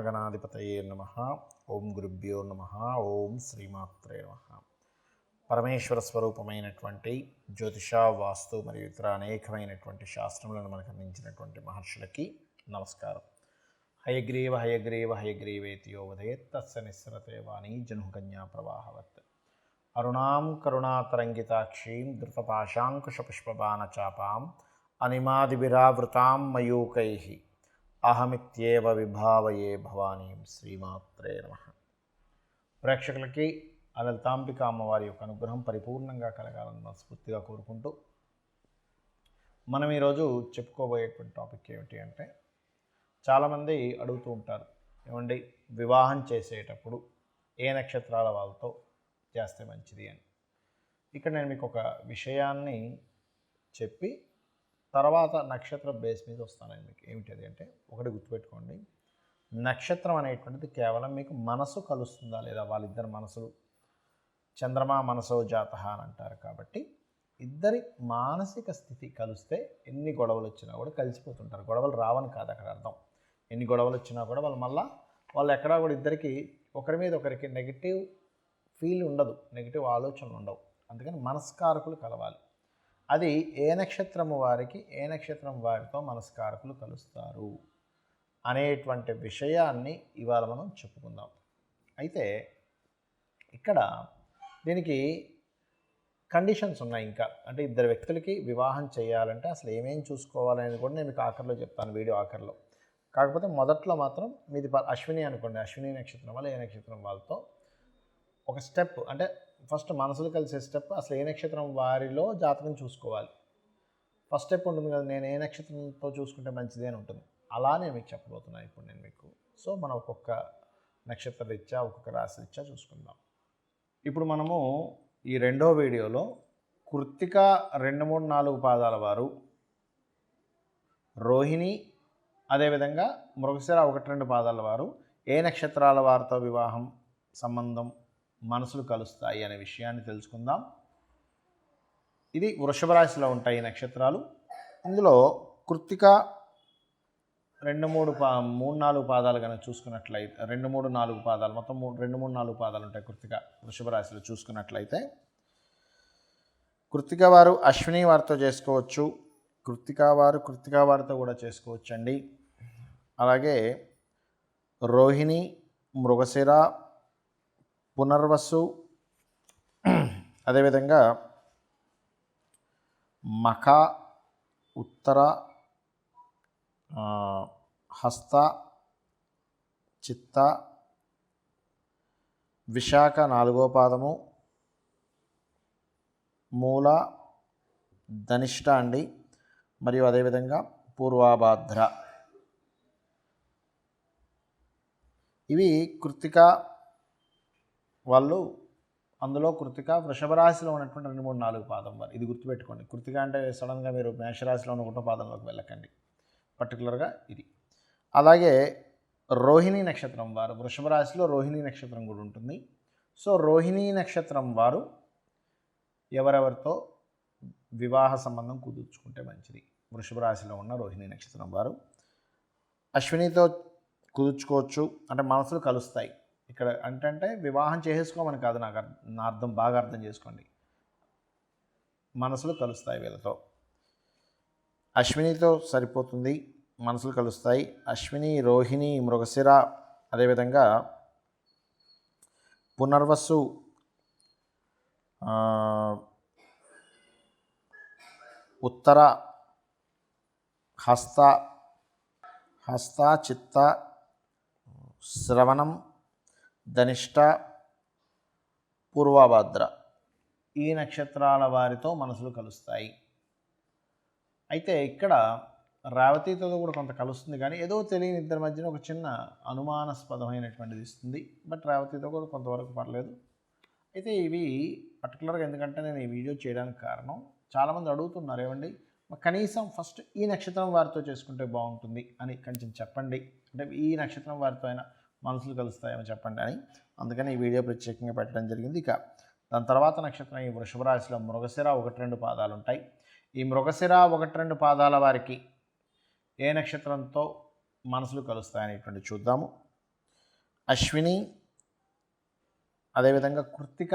మహాగణాధిపతయే నమః. ఓం గురుభ్యో నమః. ఓం శ్రీమాత్రే నమః. పరమేశ్వర స్వరూపమైనటువంటి జ్యోతిష, వాస్తు మరియు ఇతర అనేకమైనటువంటి శాస్త్రములను మనకు అందించినటువంటి మహర్షులకి నమస్కారం. హయగ్రీవ హయగ్రీవ హయగ్రీవేతియో ఉదయేత్ తస్య నిస్సరతే వాణీ జనుకన్యా ప్రవాహవత్. అరుణాం కరుణాతరంగితాక్షీం ధృతపాశాంకుశపుష్పబాణచాపాం అనిమాదిభిరావృతాం మయూకైః అహమిత్యేవ విభావయే భవానీం. శ్రీమాత్రే నమః. ప్రేక్షకులకి ఆ లలితాంబిక అమ్మవారి యొక్క అనుగ్రహం పరిపూర్ణంగా కలగాలని మనస్ఫూర్తిగా కోరుకుంటూ మనం ఈరోజు చెప్పుకోబోయేటువంటి టాపిక్ ఏమిటి అంటే, చాలామంది అడుగుతూ ఉంటారు, ఏమండి వివాహం చేసేటప్పుడు ఏ నక్షత్రాల వాళ్ళతో చేస్తే మంచిది అని. ఇక్కడ నేను మీకు ఒక విషయాన్ని చెప్పి తర్వాత నక్షత్ర బేస్ మీద వస్తానండి. మీకు ఏమిటి అది అంటే, ఒకటి గుర్తుపెట్టుకోండి, నక్షత్రం అనేటువంటిది కేవలం మీకు మనసు కలుస్తుందా లేదా, వాళ్ళిద్దరి మనసులు చంద్రమా మనసో జాతః అని అంటారు. కాబట్టి ఇద్దరి మానసిక స్థితి కలిస్తే ఎన్ని గొడవలు వచ్చినా కూడా కలిసిపోతుంటారు. గొడవలు రావని కాదు అక్కడ అర్థం. ఎన్ని గొడవలు వచ్చినా కూడా వాళ్ళు ఎక్కడా కూడా ఇద్దరికి ఒకరి మీద ఒకరికి నెగిటివ్ ఫీల్ ఉండదు, నెగిటివ్ ఆలోచనలు ఉండవు. అందుకని మనస్కారకులు కలవాలి. అది ఏ నక్షత్రము వారికి ఏ నక్షత్రం వారితో మనస్కారకులు కలుస్తారు అనేటువంటి విషయాన్ని ఇవాళ మనం చెప్పుకుందాం. అయితే ఇక్కడ దీనికి కండిషన్స్ ఉన్నాయి. ఇంకా అంటే ఇద్దరు వ్యక్తులకి వివాహం చేయాలంటే అసలు ఏమేమి చూసుకోవాలనేది కూడా నేను మీకు ఆఖరిలో చెప్తాను, వీడియో ఆఖరిలో. కాకపోతే మొదట్లో మాత్రం మీది అశ్విని అనుకోండి, అశ్విని నక్షత్రం వల్ల ఏ నక్షత్రం వాళ్ళతో ఒక స్టెప్, అంటే ఫస్ట్ మనసులు కలిసే స్టెప్, అసలు ఏ నక్షత్రం వారిలో జాతకం చూసుకోవాలి. ఫస్ట్ స్టెప్ ఉంటుంది కదా, నేను ఏ నక్షత్రంతో చూసుకుంటే మంచిది అని ఉంటుంది. అలా నేను మీకు చెప్పబోతున్నాను ఇప్పుడు నేను మీకు. సో మనం ఒక్కొక్క నక్షత్ర రీత్యా ఒక్కొక్క రాశి రీత్యా చూసుకుందాం. ఇప్పుడు మనము ఈ రెండో వీడియోలో కృత్తిక 2, 3, 4 పాదాల వారు, రోహిణి, అదేవిధంగా మృగశిర 1, 2 పాదాల వారు ఏ నక్షత్రాల వారితో వివాహం సంబంధం మనసులు కలుస్తాయి అనే విషయాన్ని తెలుసుకుందాం. ఇది వృషభ రాశిలో ఉంటాయి ఈ నక్షత్రాలు. ఇందులో కృత్తిక 2, 3, 4 పాదాలు కనుక చూసుకున్నట్లయితే, 2, 3, 4 పాదాలు, మొత్తం 2, 3, 4 పాదాలు ఉంటాయి కృత్తిక వృషభ రాశిలో చూసుకున్నట్లయితే, కృత్తిక వారు అశ్విని వారితో చేసుకోవచ్చు, కృత్తిక వారితో కూడా చేసుకోవచ్చు అండి. అలాగే రోహిణి, మృగశిర, పునర్వసు, అదేవిధంగా మఖ, ఉత్తర, హస్త, చిత్త, విశాఖ 4వ పాదము, మూల, ధనిష్ట అండి, మరియు అదేవిధంగా పూర్వాభాద్ర. ఇవి కృత్తిక వాళ్ళు. అందులో కృత్తిక వృషభ రాశిలో ఉన్నటువంటి 2, 3, 4 పాదం వారు. ఇది గుర్తుపెట్టుకోండి. కృత్తిక అంటే సడన్గా మీరు మేషరాశిలో ఉన్న 1వ పాదంలోకి వెళ్ళకండి, పర్టికులర్గా ఇది. అలాగే రోహిణి నక్షత్రం వారు, వృషభ రాశిలో రోహిణి నక్షత్రం కూడా ఉంటుంది. సో రోహిణి నక్షత్రం వారు ఎవరెవరితో వివాహ సంబంధం కుదుర్చుకుంటే మంచిది? వృషభ రాశిలో ఉన్న రోహిణి నక్షత్రం వారు అశ్వినితో కుదుర్చుకోవచ్చు, అంటే మనసులు కలుస్తాయి. ఇక్కడ అంటే వివాహం చేసేసుకోమని కాదు, నా అర్థం బాగా అర్థం చేసుకోండి. మనసులు కలుస్తాయి వీళ్ళతో. అశ్వినితో సరిపోతుంది, మనసులు కలుస్తాయి. అశ్విని, రోహిణి, మృగశిర, అదేవిధంగా పునర్వసు, ఉత్తర, హస్త, చిత్త, శ్రవణం, ధనిష్ట, పూర్వభాద్ర, ఈ నక్షత్రాల వారితో మనసులు కలుస్తాయి. అయితే ఇక్కడ రేవతితో కూడా కొంత కలుస్తుంది, కానీ ఏదో తెలియని ఇద్దరి మధ్యన ఒక చిన్న అనుమానాస్పదమైనటువంటిది ఇస్తుంది. బట్ రేవతితో కూడా కొంతవరకు పర్లేదు. అయితే ఇవి పర్టికులర్గా ఎందుకంటే నేను ఈ వీడియో చేయడానికి కారణం, చాలామంది అడుగుతున్నారు, ఏమండి కనీసం ఫస్ట్ ఈ నక్షత్రం వారితో చేసుకుంటే బాగుంటుంది అని కొంచెం చెప్పండి, అంటే ఈ నక్షత్రం వారితో అయినా మనసులు కలుస్తాయని చెప్పండి అని. అందుకని ఈ వీడియో ప్రత్యేకంగా పెట్టడం జరిగింది. ఇక దాని తర్వాత నక్షత్రం ఈ వృషభ రాశిలో మృగశిర 1, 2 పాదాలు ఉంటాయి. ఈ మృగశిర 1, 2 పాదాల వారికి ఏ నక్షత్రంతో మనసులు కలుస్తాయనేటువంటి చూద్దాము. అశ్విని, అదేవిధంగా కృత్తిక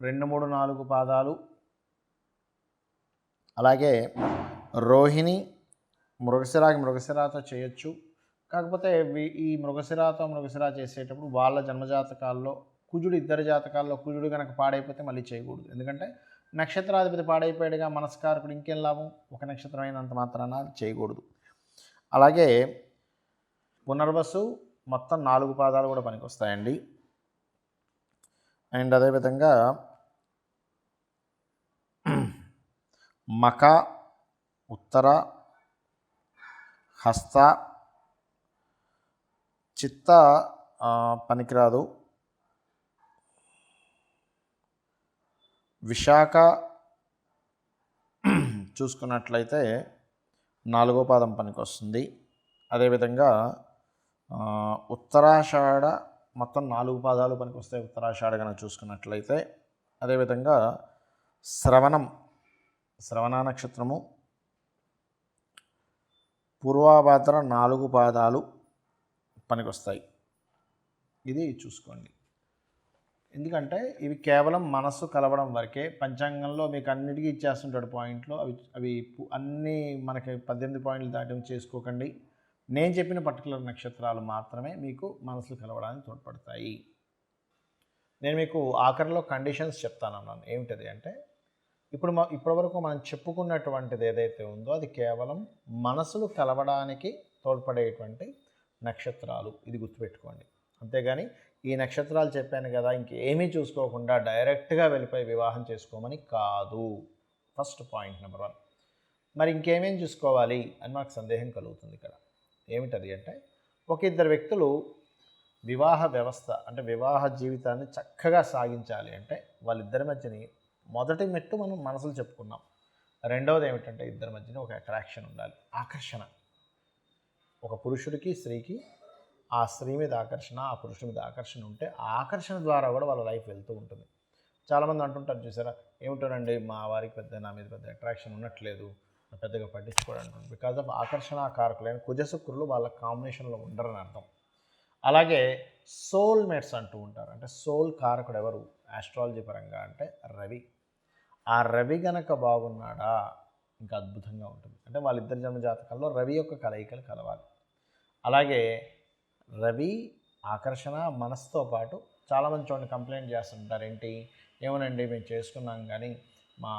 2, 3, 4 పాదాలు, అలాగే రోహిణి, మృగశిరాతో చేయొచ్చు. కాకపోతే ఈ మృగశిర చేసేటప్పుడు వాళ్ళ జన్మజాతకాల్లో కుజుడు, ఇద్దరు జాతకాల్లో కుజుడు కనుక పాడైపోతే మళ్ళీ చేయకూడదు. ఎందుకంటే నక్షత్రాధిపతి పాడైపోయాడుగా, మనస్కారకుడు, ఇంకేం లాభం? ఒక నక్షత్రం అయినంత మాత్రాన చేయకూడదు. అలాగే పునర్వసు మొత్తం 4 పాదాలు కూడా పనికొస్తాయండి. అండ్ అదేవిధంగా మక, ఉత్తర, హస్త, చిత్త పనికిరాదు, విశాఖ చూసుకున్నట్లయితే 4వ పాదం పనికొస్తుంది. అదేవిధంగా ఉత్తరాషాఢ మొత్తం 4 పాదాలు పనికొస్తాయి ఉత్తరాషాఢ కనుక చూసుకున్నట్లయితే. అదేవిధంగా శ్రవణ నక్షత్రము, పూర్వాభాద్ర 4 పాదాలు పనికొస్తాయి. ఇది చూసుకోండి. ఎందుకంటే ఇవి కేవలం మనస్సు కలవడం వరకే. పంచాంగంలో మీకు అన్నిటికీ ఇచ్చేస్తుంటాడు పాయింట్లో. అవి అన్నీ మనకి 18 పాయింట్లు దాటి చేసుకోకండి. నేను చెప్పిన పర్టికులర్ నక్షత్రాలు మాత్రమే మీకు మనసులు కలవడానికి తోడ్పడతాయి. నేను మీకు ఆఖరిలో కండిషన్స్ చెప్తానన్నాను. ఏమిటది అంటే, ఇప్పటివరకు మనం చెప్పుకున్నటువంటిది ఏదైతే ఉందో అది కేవలం మనసులు కలవడానికి తోడ్పడేటువంటి నక్షత్రాలు. ఇది గుర్తుపెట్టుకోండి. అంతేగాని ఈ నక్షత్రాలు చెప్పాను కదా ఇంకేమీ చూసుకోకుండా డైరెక్ట్గా వెళ్ళిపోయి వివాహం చేసుకోమని కాదు. First point number 1. మరి ఇంకేమేం చూసుకోవాలి అని మాకు సందేహం కలుగుతుంది ఇక్కడ. ఏమిటది అంటే, ఒక ఇద్దరు వ్యక్తులు వివాహ వ్యవస్థ అంటే వివాహ జీవితాన్ని చక్కగా సాగించాలి అంటే వాళ్ళిద్దరి మధ్యని మొదటి మెట్టు మనం మనసులు చెప్పుకున్నాం. రెండవది ఏమిటంటే ఇద్దరి మధ్యన ఒక అట్రాక్షన్ ఉండాలి, ఆకర్షణ. ఒక పురుషుడికి స్త్రీకి ఆ స్త్రీ మీద ఆకర్షణ, ఆ పురుషుడి మీద ఆకర్షణ ఉంటే ఆ ఆకర్షణ ద్వారా కూడా వాళ్ళ లైఫ్ వెళ్తూ ఉంటుంది. చాలామంది అంటుంటారు చూసారా, ఏమిటోనండి మా వారికి నా మీద పెద్ద అట్రాక్షన్ ఉండట్లేదు, పెద్దగా పట్టించుకోవడం అంటుంది. బికాజ్ ఆఫ్ ఆకర్షణ కారకులైన కుజశుక్రులు వాళ్ళ కాంబినేషన్లో ఉండరని అర్థం. అలాగే సోల్మేట్స్ అంటూ ఉంటారు. అంటే సోల్ కారకుడు ఎవరు ఆస్ట్రాలజీ పరంగా అంటే రవి. ఆ రవి గనక బాగున్నాడా ఇంకా అద్భుతంగా ఉంటుంది. అంటే వాళ్ళిద్దరి జన్మ జాతకాల్లో రవి యొక్క కలయికలు కలవాలి. అలాగే రవి ఆకర్షణ మనసుతో పాటు చాలామంది చూడండి కంప్లైంట్ చేస్తుంటారు, ఏంటి ఏమోనండి మేము చేసుకున్నాం కానీ మా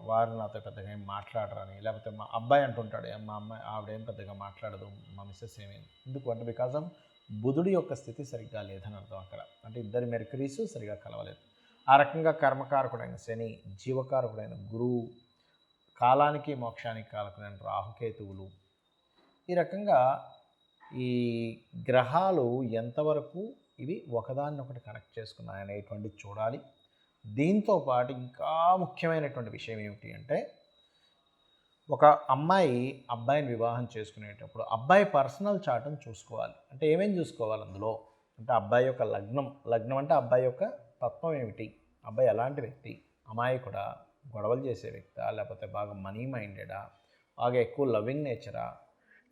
వారు నాతో పెద్దగా ఏం మాట్లాడరని. లేకపోతే మా అబ్బాయి అంటుంటాడు, మా అమ్మాయి ఆవిడేం పెద్దగా మాట్లాడదు, మా మిస్సెస్ ఏమేమి. ఎందుకు అంటే బికాజ్ ఆఫ్ బుధుడి యొక్క స్థితి సరిగ్గా లేదని అర్థం అక్కడ. అంటే ఇద్దరి మెర్క్యూరీస్ సరిగ్గా కలవలేదు. ఆ రకంగా కర్మకారకుడైన శని, జీవకారకుడైన గురువు, కాలానికి మోక్షానికి కారకుడైన రాహుకేతువులు, ఈ రకంగా ఈ గ్రహాలు ఎంతవరకు ఇవి ఒకదాన్నొకటి కనెక్ట్ చేసుకున్నాయనేటువంటిది చూడాలి. దీంతో పాటు ఇంకా ముఖ్యమైనటువంటి విషయం ఏమిటి అంటే, ఒక అమ్మాయి అబ్బాయిని వివాహం చేసుకునేటప్పుడు అబ్బాయి పర్సనల్ చార్ట్ని చూసుకోవాలి. అంటే ఏమేమి చూసుకోవాలి అందులో అంటే, అబ్బాయి యొక్క లగ్నం అంటే అబ్బాయి యొక్క తత్వం ఏమిటి, అబ్బాయి ఎలాంటి వ్యక్తి, అమాయకుడా, గొడవలు చేసే వ్యక్తా, లేకపోతే బాగా మనీ మైండెడా, బాగా ఎక్కువ లవింగ్ నేచరా,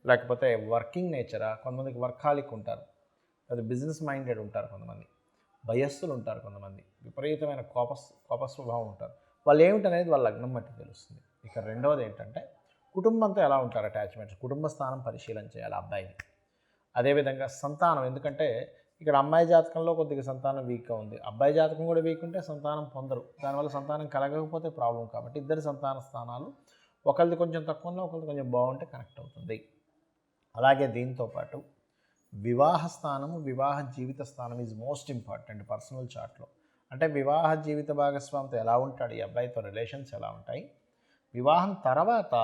లేకపోతే వర్కింగ్ నేచరా. కొంతమందికి వర్కాలిక్ ఉంటారు, అది బిజినెస్ మైండెడ్ ఉంటారు, కొంతమంది భయస్థులు ఉంటారు, కొంతమంది విపరీతమైన కోప స్వభావం ఉంటారు. వాళ్ళు ఏమిటనేది వాళ్ళ లగ్నం బట్టి తెలుస్తుంది. ఇక రెండవది ఏంటంటే కుటుంబంతో ఎలా ఉంటారు అటాచ్మెంట్స్, కుటుంబ స్థానం పరిశీలన చేయాలి అబ్బాయిని. అదేవిధంగా సంతానం, ఎందుకంటే ఇక్కడ అమ్మాయి జాతకంలో కొద్దిగా సంతానం వీక్గా ఉంది, అబ్బాయి జాతకం కూడా వీక్ ఉంటే సంతానం పొందరు, దానివల్ల సంతానం కలగకపోతే ప్రాబ్లం. కాబట్టి ఇద్దరి సంతాన స్థానాలు ఒకరిది కొంచెం తక్కువ ఉన్నా ఒకరిది కొంచెం బాగుంటే కనెక్ట్ అవుతుంది. అలాగే దీంతోపాటు వివాహ స్థానము, వివాహ జీవిత స్థానం ఈజ్ మోస్ట్ ఇంపార్టెంట్ పర్సనల్ చార్ట్లో. అంటే వివాహ జీవిత భాగస్వామితో ఎలా ఉంటాడు, ఈ అబ్బాయితో రిలేషన్స్ ఎలా ఉంటాయి, వివాహం తర్వాత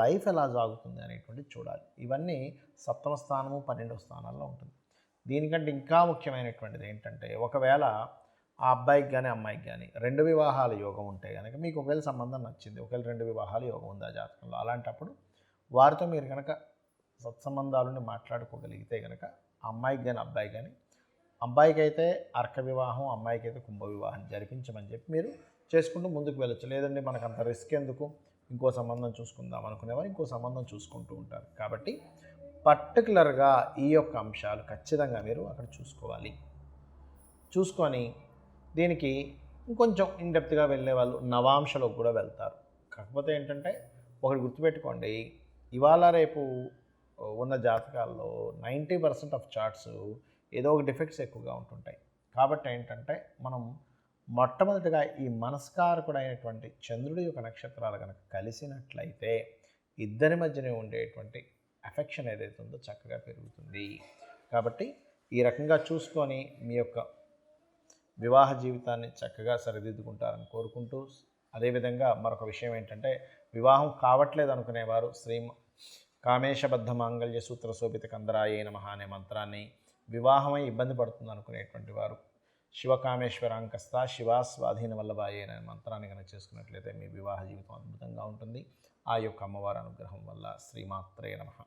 లైఫ్ ఎలా సాగుతుంది అనేటువంటిది చూడాలి. ఇవన్నీ 7వ స్థానము 12వ స్థానాల్లో ఉంటుంది. దీనికంటే ఇంకా ముఖ్యమైనటువంటిది ఏంటంటే, ఒకవేళ ఆ అబ్బాయికి కానీ అమ్మాయికి కానీ 2 వివాహాల యోగం ఉంటే కనుక, మీకు ఒకవేళ సంబంధం నచ్చింది, ఒకవేళ 2 వివాహాల యోగం ఉంది ఆ జాతకంలో, అలాంటప్పుడు వారితో మీరు కనుక సత్సంబంధాలను మాట్లాడుకోగలిగితే కనుక అమ్మాయికి కానీ అబ్బాయి కానీ, అబ్బాయికి అయితే అర్క వివాహం, అమ్మాయికి అయితే కుంభ వివాహం జరిపించమని చెప్పి మీరు చేసుకుంటూ ముందుకు వెళ్ళొచ్చు. లేదండి మనకు అంత రిస్క్ ఎందుకు, ఇంకో సంబంధం చూసుకుందాం అనుకునేవారు ఇంకో సంబంధం చూసుకుంటూ ఉంటారు. కాబట్టి పర్టికులర్గా ఈ యొక్క అంశాలు ఖచ్చితంగా మీరు అక్కడ చూసుకోవాలి. చూసుకొని దీనికి ఇంకొంచెం ఇన్‌డెప్త్‌గా వెళ్ళే వాళ్ళు నవాంశలోకి కూడా వెళ్తారు. కాకపోతే ఏంటంటే ఒకటి గుర్తుపెట్టుకోండి, ఇవాళ రేపు ఉన్న జాతకాల్లో 90% ఆఫ్ చార్ట్స్ ఏదో ఒక డిఫెక్ట్స్ ఎక్కువగా ఉంటుంటాయి. కాబట్టి ఏంటంటే మనం మొట్టమొదటిగా ఈ మనస్కారకుడైనటువంటి చంద్రుడి యొక్క నక్షత్రాలు కనుక కలిసినట్లయితే ఇద్దరి మధ్యనే ఉండేటువంటి అఫెక్షన్ ఏదైతే ఉందో చక్కగా పెరుగుతుంది. కాబట్టి ఈ రకంగా చూసుకొని మీ యొక్క వివాహ జీవితాన్ని చక్కగా సరిదిద్దుకుంటారని కోరుకుంటూ, అదేవిధంగా మరొక విషయం ఏంటంటే వివాహం కావట్లేదు అనుకునేవారు కామేశబద్ధ మాంగళ్య సూత్ర శోభిత కందరాయే నమః అనే మంత్రాన్ని, వివాహమై ఇబ్బంది పడుతుంది అనుకునేటువంటి వారు శివకామేశ్వరాంకస్త శివాస్వాధీన వల్లభాయే అనే మంత్రాన్ని కనుక చేసుకున్నట్లయితే మీ వివాహ జీవితం అద్భుతంగా ఉంటుంది. ఆ యొక్క అమ్మవారి అనుగ్రహం వల్ల. శ్రీమాత్రే నమః.